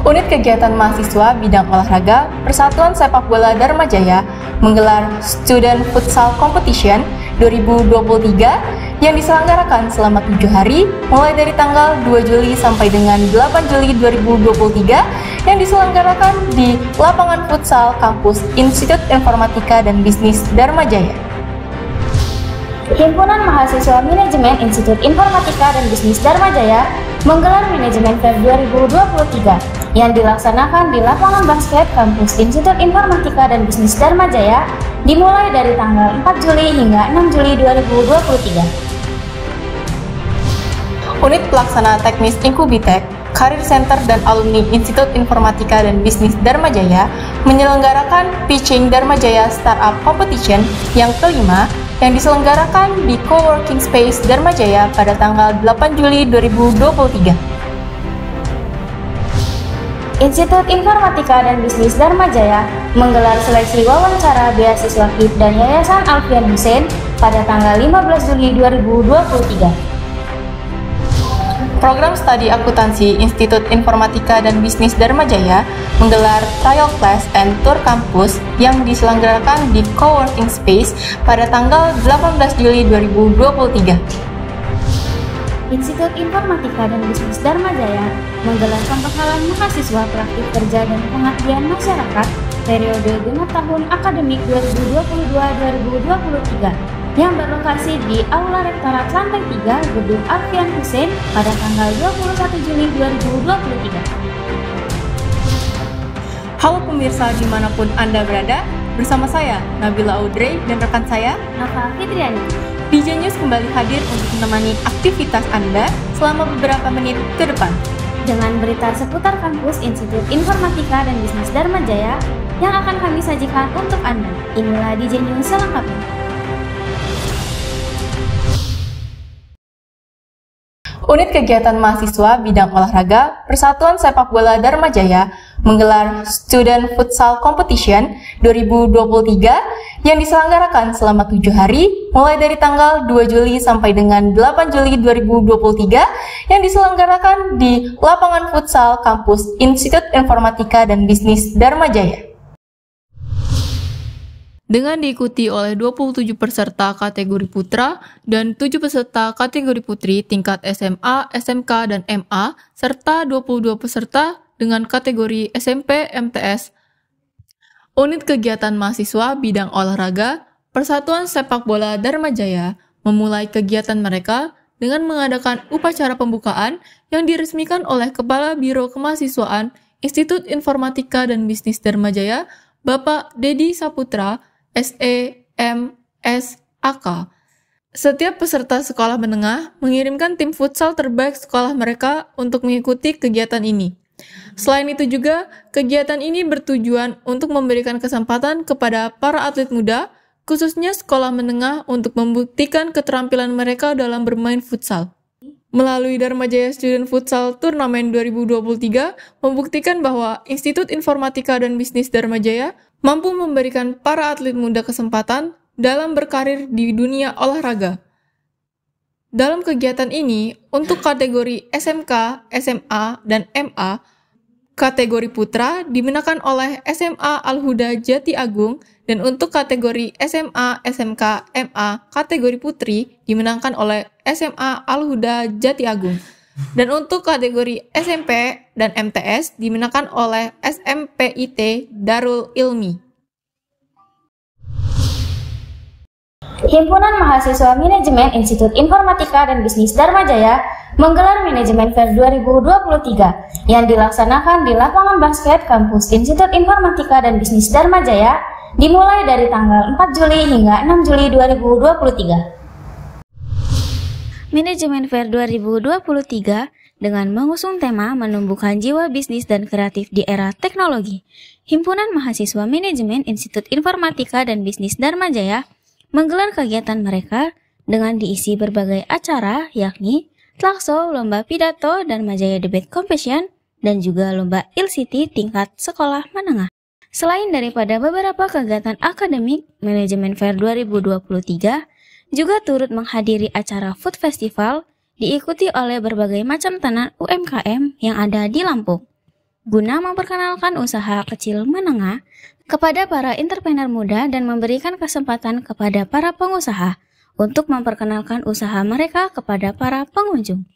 Unit Kegiatan Mahasiswa Bidang Olahraga Persatuan Sepak Bola Dharma Jaya menggelar Student Futsal Competition 2023 yang diselenggarakan selama 7 hari mulai dari tanggal 2 Juli sampai dengan 8 Juli 2023 yang diselenggarakan di lapangan futsal kampus Institut Informatika dan Bisnis Dharma Jaya. Himpunan Mahasiswa Manajemen Institut Informatika dan Bisnis Dharma Jaya menggelar Manajemen Fair 2023 yang dilaksanakan di lapangan basket kampus Institut Informatika dan Bisnis Dharma Jaya dimulai dari tanggal 4 Juli hingga 6 Juli 2023. Unit Pelaksana Teknis Inkubitek, Career Center dan Alumni Institut Informatika dan Bisnis Dharma Jaya menyelenggarakan Pitching Dharma Jaya Startup Competition yang kelima yang diselenggarakan di Coworking Space Dharma Jaya pada tanggal 8 Juli 2023. Institut Informatika dan Bisnis Dharma Jaya menggelar seleksi wawancara beasiswa KIP dan Yayasan Alfian Hussein pada tanggal 15 Juli 2023. Program Studi Akuntansi Institut Informatika dan Bisnis Dharma Jaya menggelar Trial Class and Tour Kampus yang diselenggarakan di Coworking Space pada tanggal 18 Juli 2023. Institut Informatika dan Bisnis Dharma Jaya menggelar pembekalan mahasiswa praktik kerja dan pengabdian masyarakat periode genap tahun akademik 2022-2023 yang berlokasi di Aula Rektorat Lantai 3 Gedung Alfian Hussein pada tanggal 21 Juli 2023. Halo pemirsa dimanapun Anda berada, bersama saya Nabila Audrey dan rekan saya Nova Fitriani. DJ News kembali hadir untuk menemani aktivitas Anda selama beberapa menit ke depan. Dengan berita seputar kampus Institut Informatika dan Bisnis Dharma Jaya yang akan kami sajikan untuk Anda. Inilah DJ News selengkapnya. Unit Kegiatan Mahasiswa Bidang Olahraga Persatuan Sepak Bola Dharma Jaya menggelar Student Futsal Competition 2023 yang diselenggarakan selama 7 hari mulai dari tanggal 2 Juli sampai dengan 8 Juli 2023 yang diselenggarakan di lapangan futsal kampus Institut Informatika dan Bisnis Dharma Jaya. Dengan diikuti oleh 27 peserta kategori putra dan 7 peserta kategori putri tingkat SMA, SMK, dan MA, serta 22 peserta dengan kategori SMP, MTS. Unit Kegiatan Mahasiswa Bidang Olahraga Persatuan Sepak Bola Dharma Jaya memulai kegiatan mereka dengan mengadakan upacara pembukaan yang diresmikan oleh Kepala Biro Kemahasiswaan Institut Informatika dan Bisnis Dharma Jaya, Bapak Dedi Saputra, SEMSAK. Setiap peserta sekolah menengah mengirimkan tim futsal terbaik sekolah mereka untuk mengikuti kegiatan ini. Selain itu juga, kegiatan ini bertujuan untuk memberikan kesempatan kepada para atlet muda, khususnya sekolah menengah untuk membuktikan keterampilan mereka dalam bermain futsal. Melalui Dharma Jaya Student Futsal Turnamen 2023 membuktikan bahwa Institut Informatika dan Bisnis Dharma Jaya mampu memberikan para atlet muda kesempatan dalam berkarir di dunia olahraga. Dalam kegiatan ini, untuk kategori SMK, SMA, dan MA, kategori putra dimenangkan oleh SMA Al-Huda Jati Agung, dan untuk kategori SMA, SMK, MA, kategori putri dimenangkan oleh SMA Al-Huda Jati Agung. Dan untuk kategori SMP dan MTS dimenangkan oleh SMPIT Darul Ilmi. Himpunan Mahasiswa Manajemen Institut Informatika dan Bisnis Dharma Jaya menggelar Manajemen Fair 2023 yang dilaksanakan di lapangan basket kampus Institut Informatika dan Bisnis Dharma Jaya dimulai dari tanggal 4 Juli hingga 6 Juli 2023. Manajemen Fair 2023 dengan mengusung tema menumbuhkan jiwa bisnis dan kreatif di era teknologi. Himpunan Mahasiswa Manajemen Institut Informatika dan Bisnis Dharma Jaya menggelar kegiatan mereka dengan diisi berbagai acara yakni Tlakso, Lomba Pidato, Dharma Jaya Debate Competition, dan juga Lomba ILCT tingkat sekolah menengah. Selain daripada beberapa kegiatan akademik, Manajemen Fair 2023 juga turut menghadiri acara Food Festival diikuti oleh berbagai macam tenan UMKM yang ada di Lampung. guna memperkenalkan usaha kecil menengah kepada para entrepreneur muda dan memberikan kesempatan kepada para pengusaha untuk memperkenalkan usaha mereka kepada para pengunjung.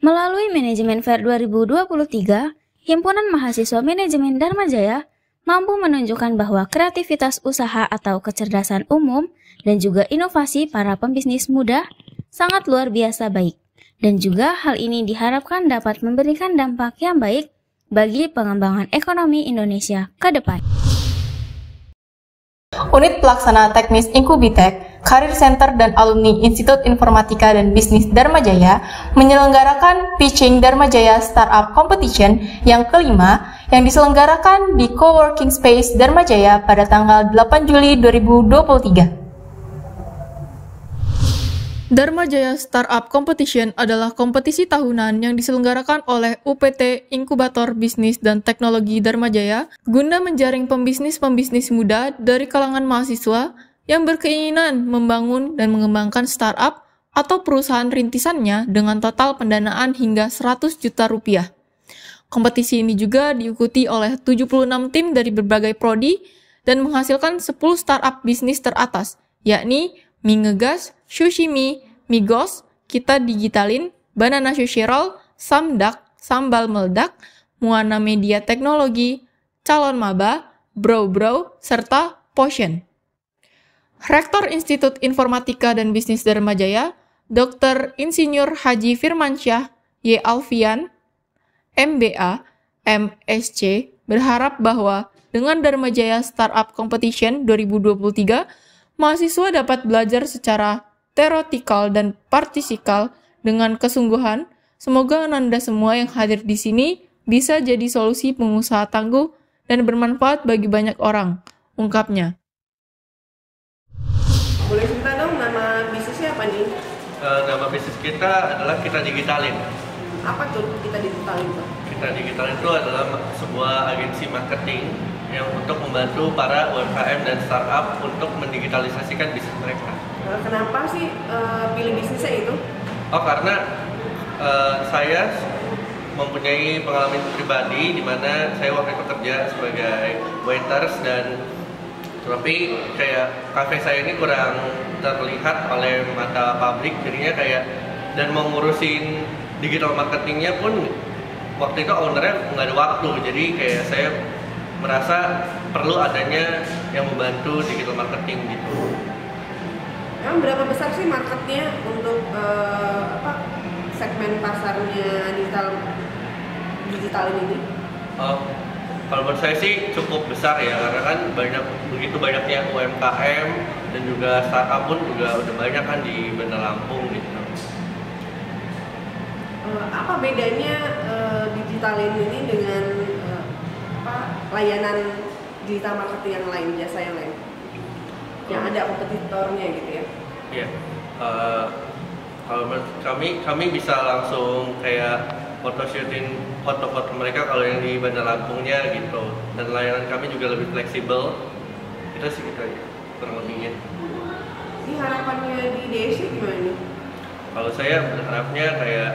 Melalui Manajemen Fair 2023, Himpunan Mahasiswa Manajemen Dharma Jaya mampu menunjukkan bahwa kreativitas usaha atau kecerdasan umum dan juga inovasi para pembisnis muda sangat luar biasa baik. Dan juga hal ini diharapkan dapat memberikan dampak yang baik bagi pengembangan ekonomi Indonesia ke depan. Unit Pelaksana Teknis Inkubitek, Career Center dan alumni Institut Informatika dan Bisnis Dharma Jaya menyelenggarakan Pitching Dharma Jaya Startup Competition yang kelima yang diselenggarakan di Coworking Space Dharma Jaya pada tanggal 8 Juli 2023. Dharma Jaya Startup Competition adalah kompetisi tahunan yang diselenggarakan oleh UPT Inkubator Bisnis dan Teknologi Dharma Jaya guna menjaring pembisnis-pembisnis muda dari kalangan mahasiswa yang berkeinginan membangun dan mengembangkan startup atau perusahaan rintisannya dengan total pendanaan hingga 100 juta rupiah. Kompetisi ini juga diikuti oleh 76 tim dari berbagai prodi dan menghasilkan 10 startup bisnis teratas, yakni Mie Ngegas, Sushimi, Migos, Kita Digitalin, Banana Sushi Roll, Samdak, Sambal Meledak, Muana Media Teknologi, Calon Maba, Bro, serta Potion. Rektor Institut Informatika dan Bisnis Dharma Jaya, Dr. Insinyur Haji Firmansyah Y. Alfian, MBA, MSc, berharap bahwa dengan Dharma Jaya Startup Competition 2023, mahasiswa dapat belajar secara teoretikal dan partikal dengan kesungguhan. Semoga Anda semua yang hadir di sini bisa jadi solusi pengusaha tangguh dan bermanfaat bagi banyak orang, ungkapnya. Boleh cerita dong nama bisnisnya apa nih? Nama bisnis kita adalah Kita Digitalin. Apa tuh Kita Digitalin, Pak? Kita Digitalin itu adalah sebuah agensi marketing yang untuk membantu para UMKM dan startup untuk mendigitalisasikan bisnis mereka. Kenapa sih pilih bisnisnya itu? Oh, karena saya mempunyai pengalaman pribadi di mana saya waktu itu kerja sebagai waiters dan tapi kayak kafe saya ini kurang terlihat oleh mata publik, jadinya kayak dan mau ngurusin digital marketingnya pun waktu itu ownernya nggak ada waktu, jadi kayak saya merasa perlu adanya yang membantu digital marketing gitu. Emang berapa besar sih marketnya untuk segmen pasarnya digital ini? Kalau menurut saya sih cukup besar ya, karena kan begitu banyaknya UMKM dan juga startup pun juga udah banyak kan di Bandar Lampung gitu. Apa bedanya digitalin ini dengan layanan digital marketing yang lain, jasa yang lain, yang ada kompetitornya gitu ya? Iya. Kalau kami bisa langsung kayak photoshootinn foto-foto mereka kalau yang di Bandar Lampungnya gitu, dan layanan kami juga lebih fleksibel. Itu sih kita kurang lebihnya. Ini harapannya di DSI gimana nih? Kalau saya berharapnya kayak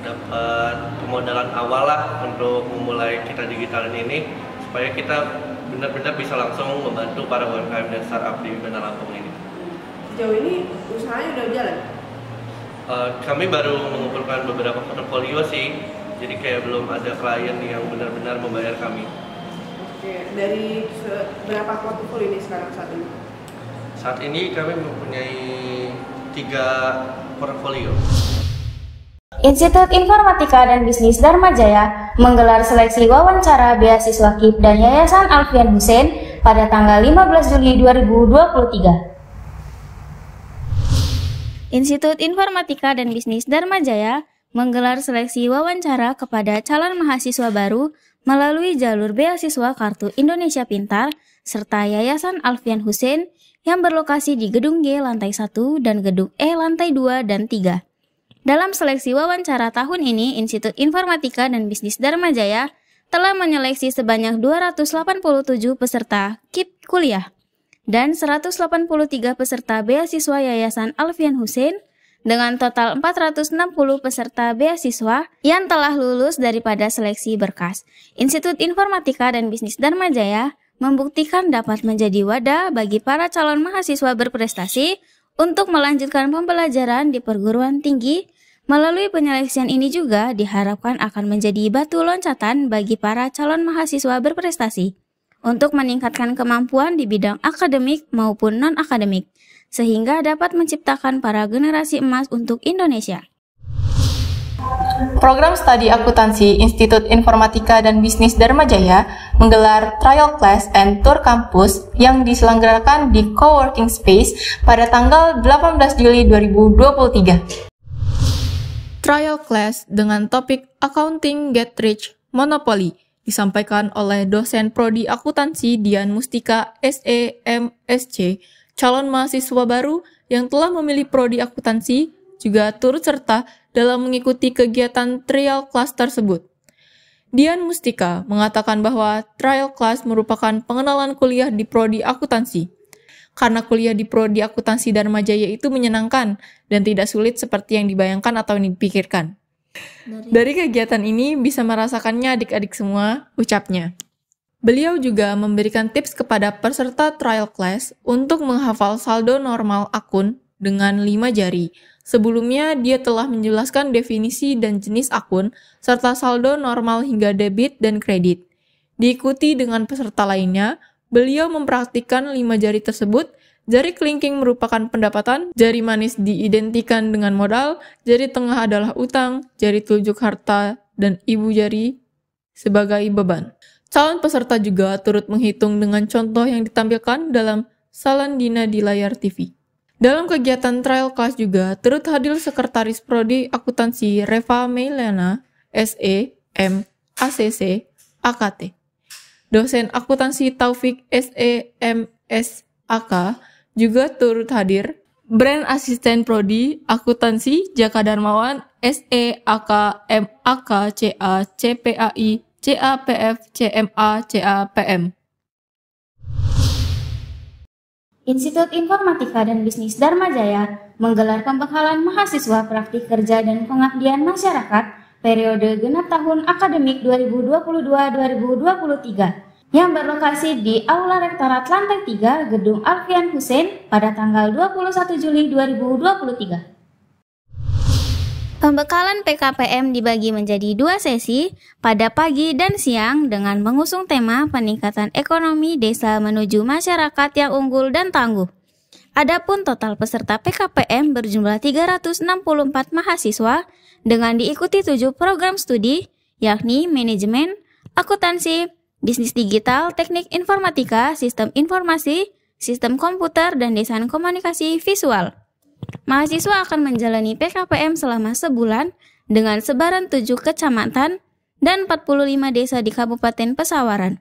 dapat pemodalan awal lah untuk memulai Kita Digitalin ini supaya kita benar-benar bisa langsung membantu para UMKM dan startup di Bandar Lampung ini. Sejauh ini usahanya udah jalan? Kami baru mengumpulkan beberapa portfolio sih, jadi kayak belum ada klien yang benar-benar membayar kami. Oke, dari berapa portfolio ini sekarang saat ini? Saat ini kami mempunyai 3 portfolio. Institut Informatika dan Bisnis Dharma Jaya menggelar seleksi wawancara beasiswa KIP dan Yayasan Alfian Hussein pada tanggal 15 Juli 2023. Institut Informatika dan Bisnis Dharma Jaya menggelar seleksi wawancara kepada calon mahasiswa baru melalui jalur beasiswa Kartu Indonesia Pintar serta Yayasan Alfian Hussein yang berlokasi di Gedung G lantai 1 dan Gedung E lantai 2 dan 3. Dalam seleksi wawancara tahun ini, Institut Informatika dan Bisnis Dharma Jaya telah menyeleksi sebanyak 287 peserta KIP kuliah dan 183 peserta beasiswa Yayasan Alfian Hussein dengan total 460 peserta beasiswa yang telah lulus daripada seleksi berkas. Institut Informatika dan Bisnis Dharma Jaya membuktikan dapat menjadi wadah bagi para calon mahasiswa berprestasi untuk melanjutkan pembelajaran di perguruan tinggi. Melalui penyeleksian ini juga diharapkan akan menjadi batu loncatan bagi para calon mahasiswa berprestasi untuk meningkatkan kemampuan di bidang akademik maupun non-akademik, sehingga dapat menciptakan para generasi emas untuk Indonesia. Program Studi Akuntansi Institut Informatika dan Bisnis Dharma Jaya menggelar trial class and tour kampus yang diselenggarakan di Coworking Space pada tanggal 18 Juli 2023. Trial class dengan topik Accounting Get Rich Monopoly disampaikan oleh dosen Prodi Akuntansi Dian Mustika SEMSC, calon mahasiswa baru yang telah memilih Prodi Akuntansi, juga turut serta dalam mengikuti kegiatan trial class tersebut. Dian Mustika mengatakan bahwa trial class merupakan pengenalan kuliah di Prodi Akuntansi. Karena kuliah di Prodi Akuntansi Dharma Jaya itu menyenangkan dan tidak sulit seperti yang dibayangkan atau dipikirkan. Dari kegiatan ini bisa merasakannya adik-adik semua, ucapnya. Beliau juga memberikan tips kepada peserta trial class untuk menghafal saldo normal akun dengan 5 jari. Sebelumnya dia telah menjelaskan definisi dan jenis akun, serta saldo normal hingga debit dan kredit. Diikuti dengan peserta lainnya, beliau mempraktikkan 5 jari tersebut. Jari kelingking merupakan pendapatan, jari manis diidentikan dengan modal, jari tengah adalah utang, jari telunjuk harta, dan ibu jari sebagai beban. Calon peserta juga turut menghitung dengan contoh yang ditampilkan dalam Salandina di layar TV. Dalam kegiatan trial class juga turut hadir Sekretaris Prodi Akuntansi Reva Meilana, SE, M, ACC, AKT. Dosen Akuntansi Taufik SE, M, S, AK juga turut hadir. Brand Asisten Prodi Akuntansi Jaka Darmawan, SE, AK, M, AK, CA, CPAI, CAPF, CMA, CAPM. Institut Informatika dan Bisnis Dharma Jaya menggelar pembekalan mahasiswa praktik kerja dan pengabdian masyarakat periode genap tahun akademik 2022-2023 yang berlokasi di Aula Rektorat Lantai 3 Gedung Alfian Hussein pada tanggal 21 Juli 2023. Pembekalan PKPM dibagi menjadi 2 sesi pada pagi dan siang dengan mengusung tema peningkatan ekonomi desa menuju masyarakat yang unggul dan tangguh. Adapun total peserta PKPM berjumlah 364 mahasiswa dengan diikuti 7 program studi, yakni manajemen, akuntansi, bisnis digital, teknik informatika, sistem informasi, sistem komputer, dan desain komunikasi visual. Mahasiswa akan menjalani PKPM selama sebulan dengan sebaran 7 kecamatan dan 45 desa di Kabupaten Pesawaran.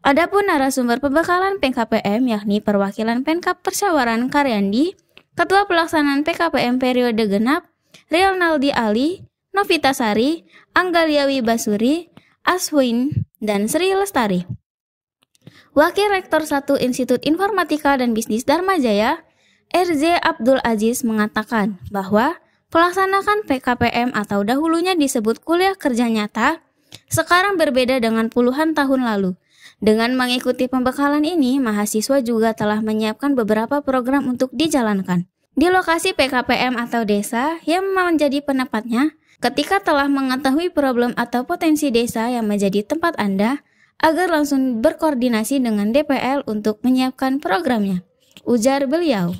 Adapun narasumber pembekalan PKPM yakni perwakilan Pemkab Pesawaran Karyandi, Ketua Pelaksanaan PKPM periode genap, Rialnaldi Ali, Novita Sari, Anggaliawi Basuri, Aswin, dan Sri Lestari. Wakil Rektor 1 Institut Informatika dan Bisnis Dharma Jaya, RZ Abdul Aziz mengatakan bahwa pelaksanaan PKPM atau dahulunya disebut kuliah kerja nyata, sekarang berbeda dengan puluhan tahun lalu. Dengan mengikuti pembekalan ini, mahasiswa juga telah menyiapkan beberapa program untuk dijalankan. Di lokasi PKPM atau desa yang menjadi penempatnya, ketika telah mengetahui problem atau potensi desa yang menjadi tempat Anda, agar langsung berkoordinasi dengan DPL untuk menyiapkan programnya, ujar beliau.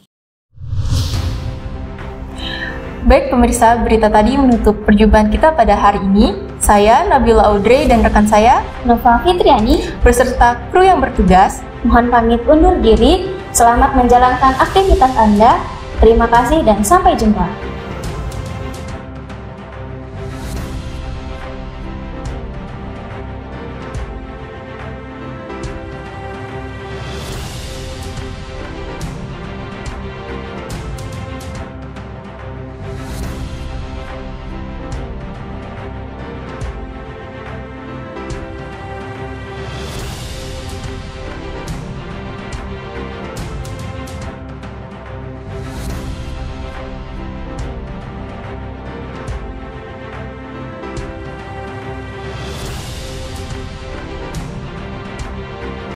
Baik pemirsa, berita tadi menutup perjumpaan kita pada hari ini. Saya Nabila Audrey dan rekan saya Nova Fitriani beserta kru yang bertugas mohon pamit undur diri. Selamat menjalankan aktivitas Anda. Terima kasih dan sampai jumpa.